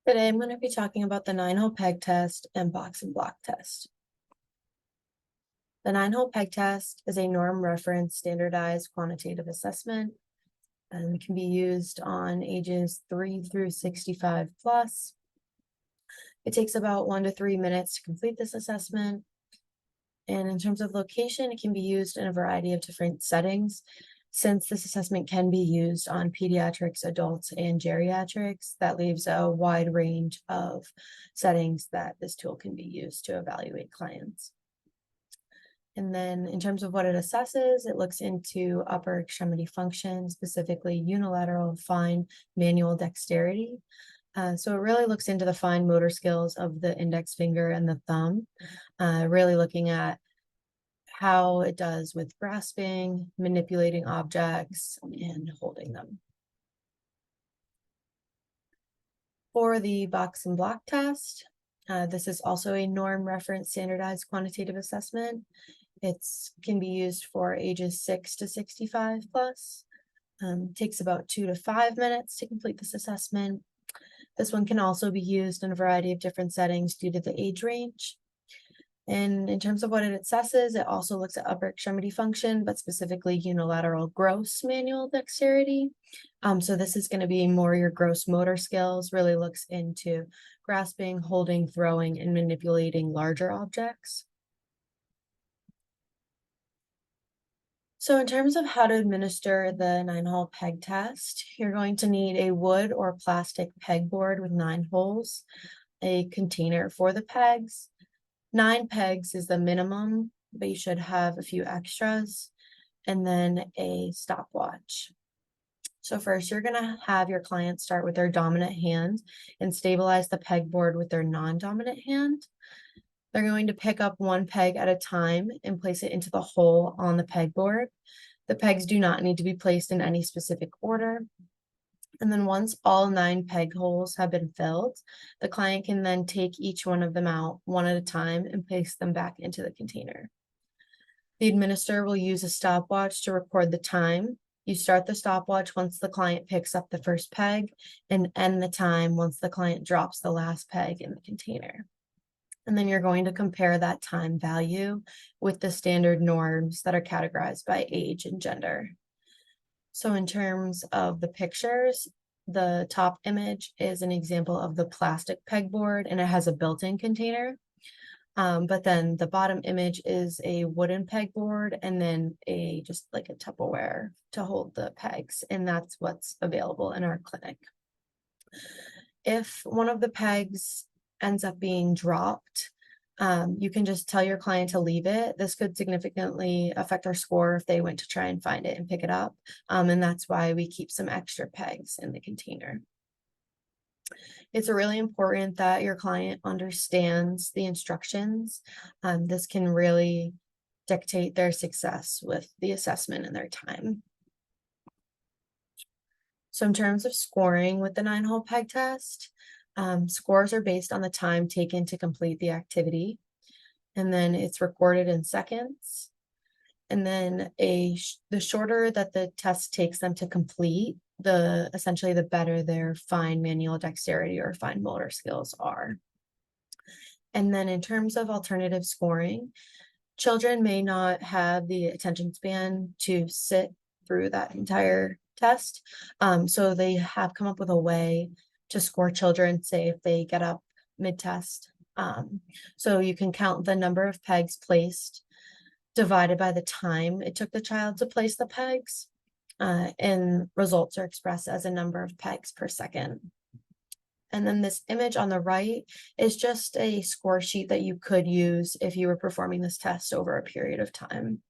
Today I'm going to be talking about the 9-hole peg test and box and block test. The 9-hole peg test is a norm reference standardized quantitative assessment and can be used on ages 3 through 65 plus. It takes about 1 to 3 minutes to complete this assessment. And in terms of location, it can be used in a variety of different settings. Since this assessment can be used on pediatrics, adults, and geriatrics, that leaves a wide range of settings that this tool can be used to evaluate clients. And then in terms of what it assesses, it looks into upper extremity function, specifically unilateral fine manual dexterity. So it really looks into the fine motor skills of the index finger and the thumb, really looking at how it does with grasping, manipulating objects, and holding them. For the box and block test, this is also a norm reference standardized quantitative assessment. It can be used for ages 6 to 65 plus. Takes about 2 to 5 minutes to complete this assessment. This one can also be used in a variety of different settings due to the age range. And in terms of what it assesses, it also looks at upper extremity function, but specifically unilateral gross manual dexterity. So this is going to be more your gross motor skills, really looks into grasping, holding, throwing, and manipulating larger objects. So in terms of how to administer the 9-hole peg test, you're going to need a wood or plastic pegboard with 9 holes, a container for the pegs. 9 pegs is the minimum, but you should have a few extras, and then a stopwatch. So first, you're going to have your client start with their dominant hand and stabilize the pegboard with their non-dominant hand. They're going to pick up 1 peg at a time and place it into the hole on the pegboard. The pegs do not need to be placed in any specific order. And then once all 9 peg holes have been filled, the client can then take each one of them out one at a time and place them back into the container. The administrator will use a stopwatch to record the time. You start the stopwatch once the client picks up the first peg and end the time once the client drops the last peg in the container. And then you're going to compare that time value with the standard norms that are categorized by age and gender. So in terms of the pictures, the top image is an example of the plastic pegboard and it has a built-in container. But then the bottom image is a wooden pegboard and then just like a Tupperware to hold the pegs. And that's what's available in our clinic. If one of the pegs ends up being dropped, you can just tell your client to leave it. This could significantly affect our score if they went to try and find it and pick it up. And that's why we keep some extra pegs in the container. It's really important that your client understands the instructions. This can really dictate their success with the assessment and their time. So in terms of scoring with the 9-hole peg test, scores are based on the time taken to complete the activity, and then it's recorded in seconds. And then the shorter that the test takes them to complete, essentially the better their fine manual dexterity or fine motor skills are. And then in terms of alternative scoring, children may not have the attention span to sit through that entire test. So they have come up with a way to score children, say if they get up mid-test. So you can count the number of pegs placed divided by the time it took the child to place the pegs, and results are expressed as a number of pegs per second. And then this image on the right is just a score sheet that you could use if you were performing this test over a period of time.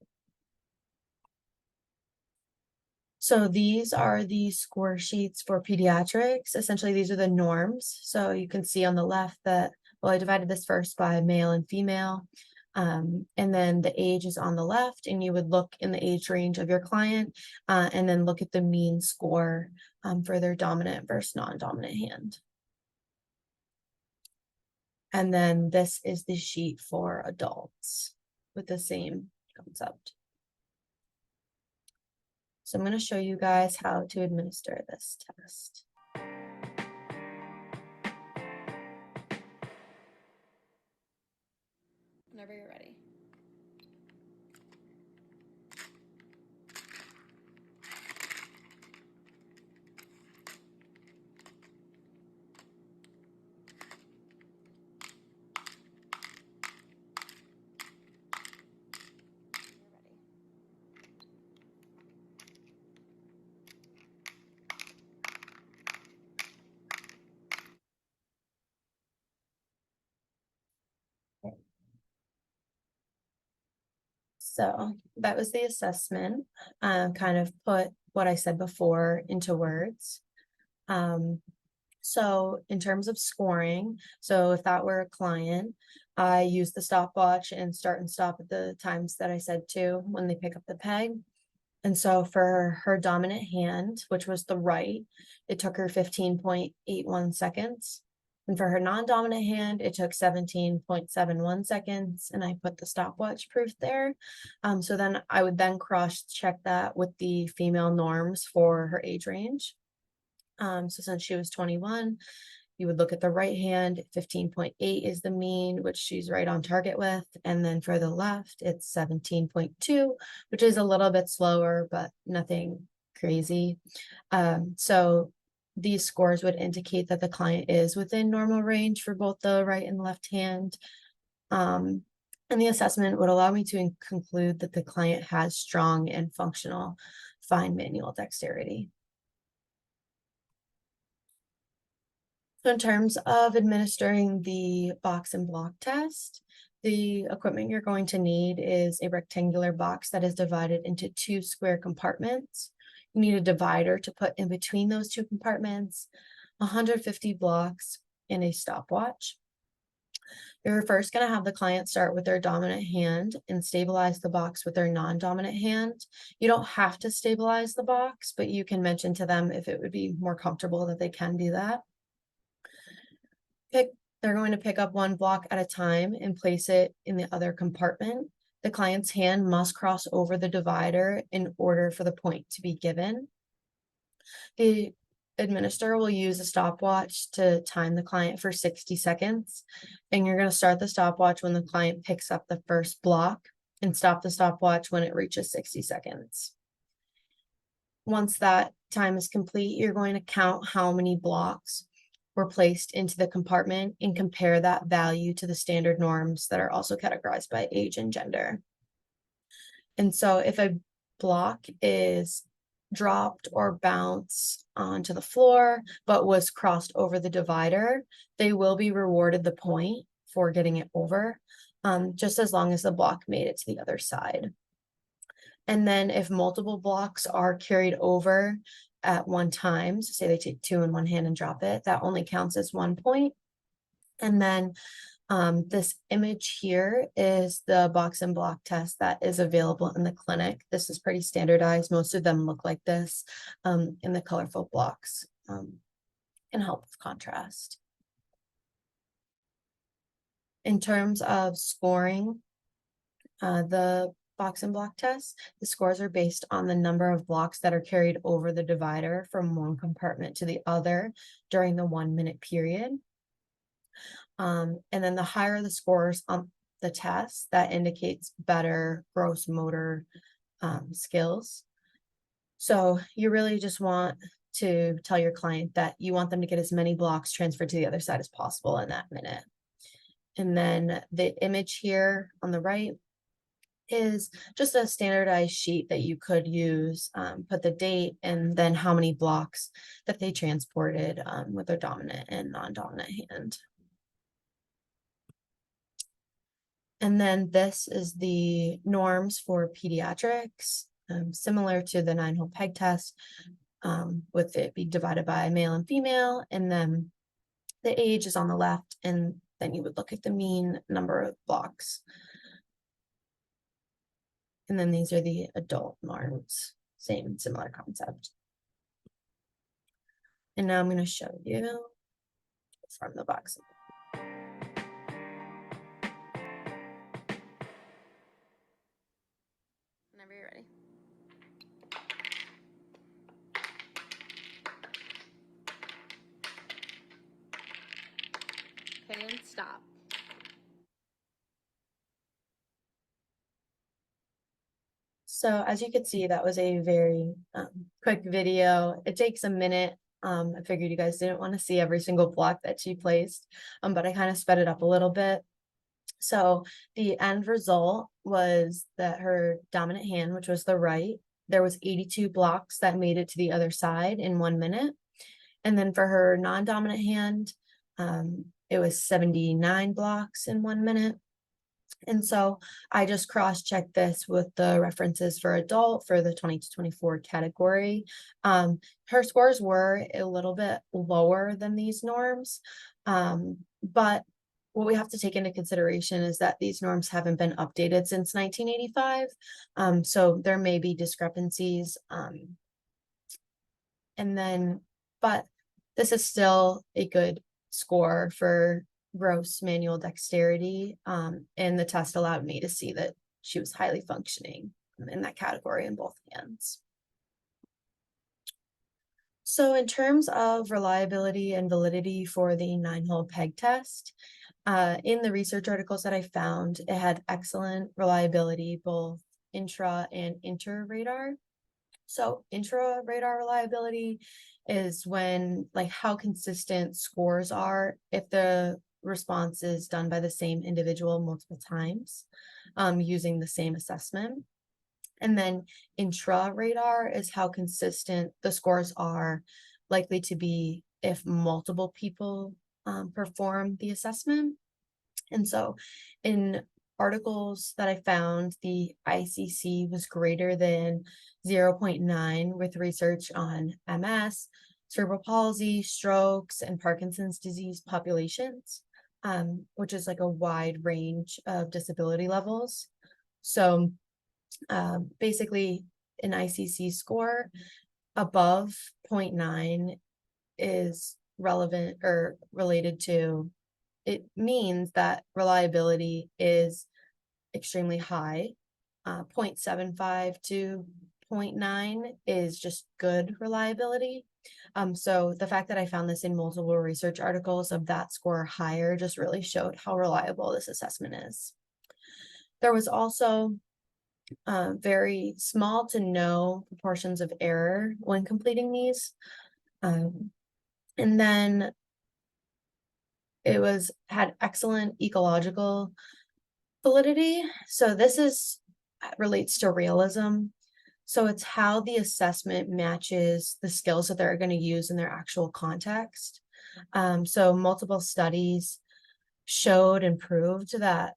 So these are the score sheets for pediatrics. Essentially, these are the norms. So you can see on the left that, well, I divided this first by male and female. And then the age is on the left, and you would look in the age range of your client and then look at the mean score for their dominant versus non-dominant hand. And then this is the sheet for adults with the same concept. So I'm going to show you guys how to administer this test. Whenever you're ready. So that was the assessment. Kind of put what I said before into words. So in terms of scoring, so if that were a client, I use the stopwatch and start and stop at the times that I said to when they pick up the peg. And so for her dominant hand, which was the right, it took her 15.81 seconds. And for her non-dominant hand, it took 17.71 seconds. And I put the stopwatch proof there. So then I would then cross-check that with the female norms for her age range. So since she was 21, you would look at the right hand, 15.8 is the mean, which she's right on target with. And then for the left, it's 17.2, which is a little bit slower, but nothing crazy. So these scores would indicate that the client is within normal range for both the right and left hand. And the assessment would allow me to conclude that the client has strong and functional fine manual dexterity. So in terms of administering the box and block test, the equipment you're going to need is a rectangular box that is divided into two square compartments. You need a divider to put in between those two compartments, 150 blocks, and a stopwatch. You're first going to have the client start with their dominant hand and stabilize the box with their non-dominant hand. You don't have to stabilize the box, but you can mention to them if it would be more comfortable that they can do that. They're going to pick up one block at a time and place it in the other compartment. The client's hand must cross over the divider in order for the point to be given. The administrator will use a stopwatch to time the client for 60 seconds. And you're going to start the stopwatch when the client picks up the first block and stop the stopwatch when it reaches 60 seconds. Once that time is complete, you're going to count how many blocks were placed into the compartment and compare that value to the standard norms that are also categorized by age and gender. And so if a block is dropped or bounced onto the floor, but was crossed over the divider, they will be rewarded the point for getting it over, just as long as the block made it to the other side. And then if multiple blocks are carried over at one time, so say they take two in one hand and drop it, that only counts as 1 point. And then this image here is the box and block test that is available in the clinic. This is pretty standardized. Most of them look like this in the colorful blocks and help with contrast. In terms of scoring, the box and block test, the scores are based on the number of blocks that are carried over the divider from one compartment to the other during the 1 minute period. And then the higher the scores on the test, that indicates better gross motor skills. So you really just want to tell your client that you want them to get as many blocks transferred to the other side as possible in that minute. And then the image here on the right is just a standardized sheet that you could use, put the date and then how many blocks that they transported with their dominant and non-dominant hand. And then this is the norms for pediatrics, similar to the 9-hole peg test, with it be divided by male and female, and then the age is on the left, and then you would look at the mean number of blocks. And then these are the adult norms, same similar concept. And now I'm going to show you from the box. Whenever you're ready. Okay, and stop. So as you could see, that was a very quick video. It takes a minute. I figured you guys didn't want to see every single block that she placed, but I kind of sped it up a little bit. So the end result was that her dominant hand, which was the right, there was 82 blocks that made it to the other side in 1 minute. And then for her non-dominant hand, it was 79 blocks in 1 minute. And so I just cross-checked this with the references for adult for the 20 to 24 category. Her scores were a little bit lower than these norms, but what we have to take into consideration is that these norms haven't been updated since 1985. So there may be discrepancies. And then, but this is still a good score for gross manual dexterity. And the test allowed me to see that she was highly functioning in that category in both hands. So in terms of reliability and validity for the 9-hole peg test, in the research articles that I found, it had excellent reliability, both intra and inter-radar. So intra-radar reliability is when, like, how consistent scores are if the response is done by the same individual multiple times, using the same assessment. And then intra-radar is how consistent the scores are likely to be if multiple people perform the assessment. And so in articles that I found, the ICC was greater than 0.9 with research on MS, cerebral palsy, strokes, and Parkinson's disease populations, which is like a wide range of disability levels. So basically, an ICC score above 0.9 is relevant or related to, it means that reliability is extremely high. 0.75 to 0.9 is just good reliability. So the fact that I found this in multiple research articles of that score higher just really showed how reliable this assessment is. There was also very small to no proportions of error when completing these. And then it had excellent ecological validity. So this relates to realism. So it's how the assessment matches the skills that they're going to use in their actual context. So multiple studies showed and proved that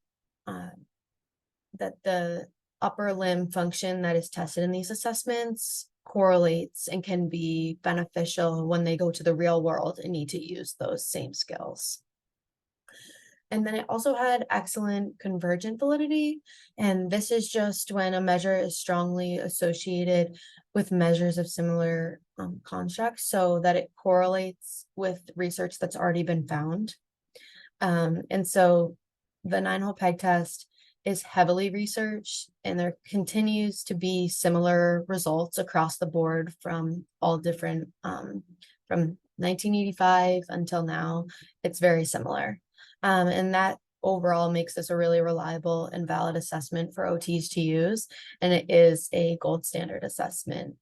that the upper limb function that is tested in these assessments correlates and can be beneficial when they go to the real world and need to use those same skills. And then it also had excellent convergent validity. And this is just when a measure is strongly associated with measures of similar constructs so that it correlates with research that's already been found. And so the 9-hole peg test is heavily researched, and there continues to be similar results across the board from all different, from 1985 until now. It's very similar. And that overall makes this a really reliable and valid assessment for OTs to use. And it is a gold standard assessment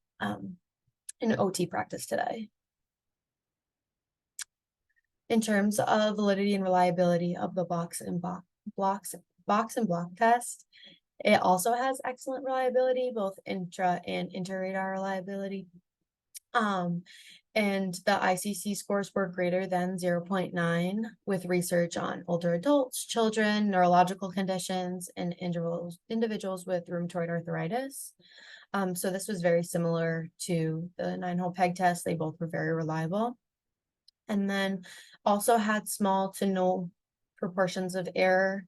in OT practice today. In terms of validity and reliability of the box and block test, it also has excellent reliability, both intra and inter-radar reliability. And the ICC scores were greater than 0.9 with research on older adults, children, neurological conditions, and individuals with rheumatoid arthritis. So this was very similar to the 9-hole peg test. They both were very reliable. And then also had small to no proportions of error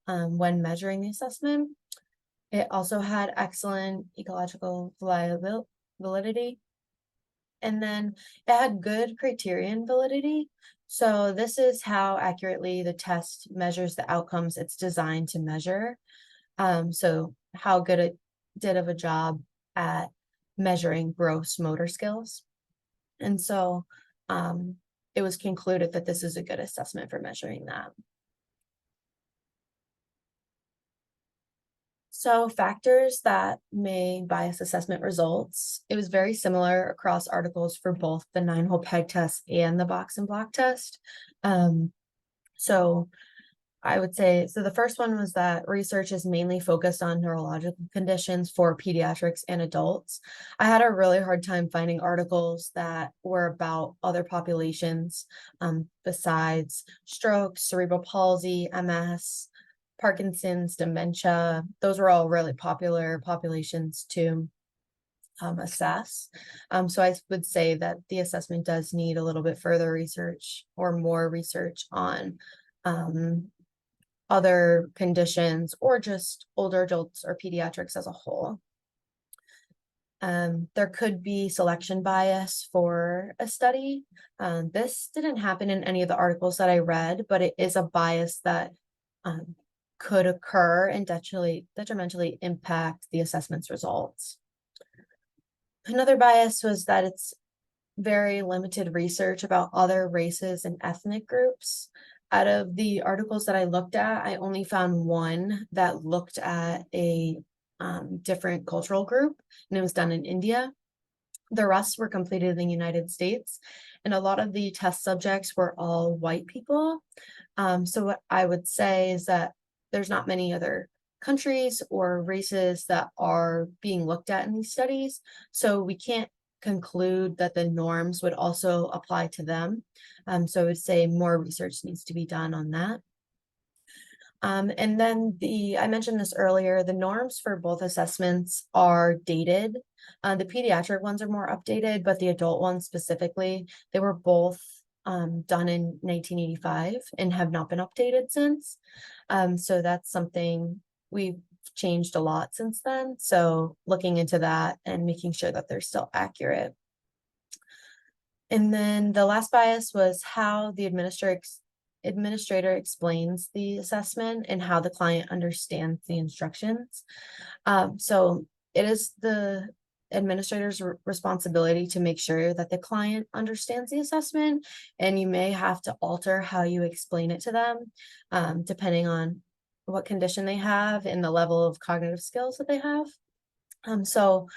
when measuring the assessment. It also had excellent ecological validity. And then it had good criterion validity. So this is how accurately the test measures the outcomes it's designed to measure. So how good it did of a job at measuring gross motor skills. And so it was concluded that this is a good assessment for measuring that. So factors that may bias assessment results, it was very similar across articles for both the 9-hole peg test and the box and block test. Um, so I would say, so the first one was that research is mainly focused on neurological conditions for pediatrics and adults. I had a really hard time finding articles that were about other populations besides stroke, cerebral palsy, MS, Parkinson's, dementia. Those were all really popular populations to assess. So I would say that the assessment does need a little bit further research or more research on um, other conditions or just older adults or pediatrics as a whole. There could be selection bias for a study. This didn't happen in any of the articles that I read, but it is a bias that um, could occur and detrimentally impact the assessment's results. Another bias was that it's very limited research about other races and ethnic groups. Out of the articles that I looked at, I only found one that looked at a different cultural group, and it was done in India. The rest were completed in the United States, and a lot of the test subjects were all white people. So what I would say is that there's not many other countries or races that are being looked at in these studies. So we can't conclude that the norms would also apply to them. So I would say more research needs to be done on that. And then I mentioned this earlier, the norms for both assessments are dated. The pediatric ones are more updated, but the adult ones specifically, they were both done in 1985 and have not been updated since. So that's something we've changed a lot since then. So looking into that and making sure that they're still accurate. And then the last bias was how the administrator explains the assessment and how the client understands the instructions. So it is the administrator's responsibility to make sure that the client understands the assessment, and you may have to alter how you explain it to them, depending on what condition they have and the level of cognitive skills that they have. So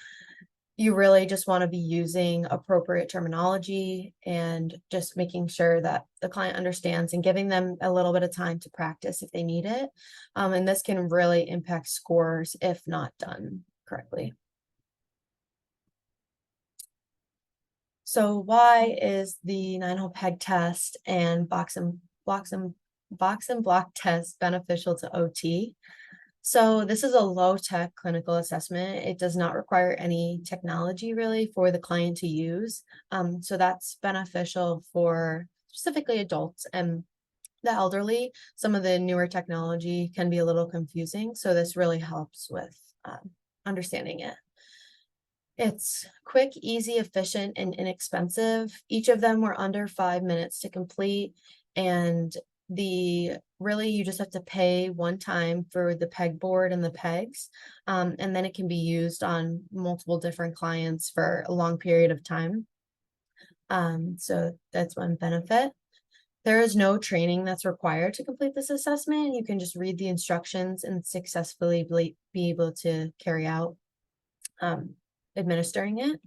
you really just want to be using appropriate terminology and just making sure that the client understands and giving them a little bit of time to practice if they need it. And this can really impact scores if not done correctly. So why is the 9-hole peg test and box and block test beneficial to OT? So this is a low-tech clinical assessment. It does not require any technology really for the client to use. So that's beneficial for specifically adults and the elderly. Some of the newer technology can be a little confusing, so this really helps with understanding it. It's quick, easy, efficient, and inexpensive. Each of them were under 5 minutes to complete, and really you just have to pay one time for the pegboard and the pegs, and then it can be used on multiple different clients for a long period of time. So that's one benefit. There is no training that's required to complete this assessment. You can just read the instructions and successfully be able to carry out administering it.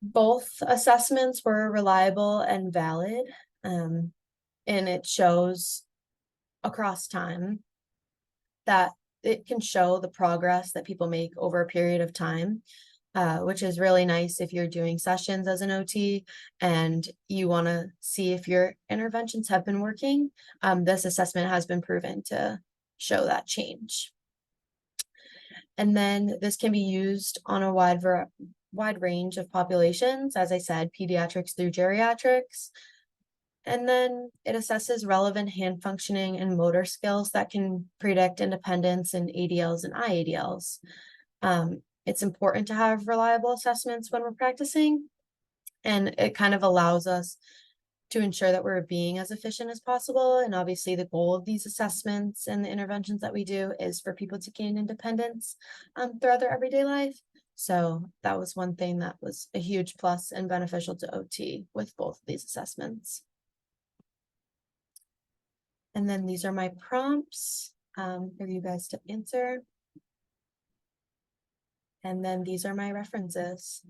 Both assessments were reliable and valid, and it shows across time that it can show the progress that people make over a period of time, which is really nice if you're doing sessions as an OT and you want to see if your interventions have been working. This assessment has been proven to show that change. And then this can be used on a wide range of populations, as I said, pediatrics through geriatrics. And then it assesses relevant hand functioning and motor skills that can predict independence in ADLs and IADLs. It's important to have reliable assessments when we're practicing, and it kind of allows us to ensure that we're being as efficient as possible. And obviously the goal of these assessments and the interventions that we do is for people to gain independence throughout their everyday life. So that was one thing that was a huge plus and beneficial to OT with both of these assessments. And then these are my prompts. for you guys to answer. And then these are my references.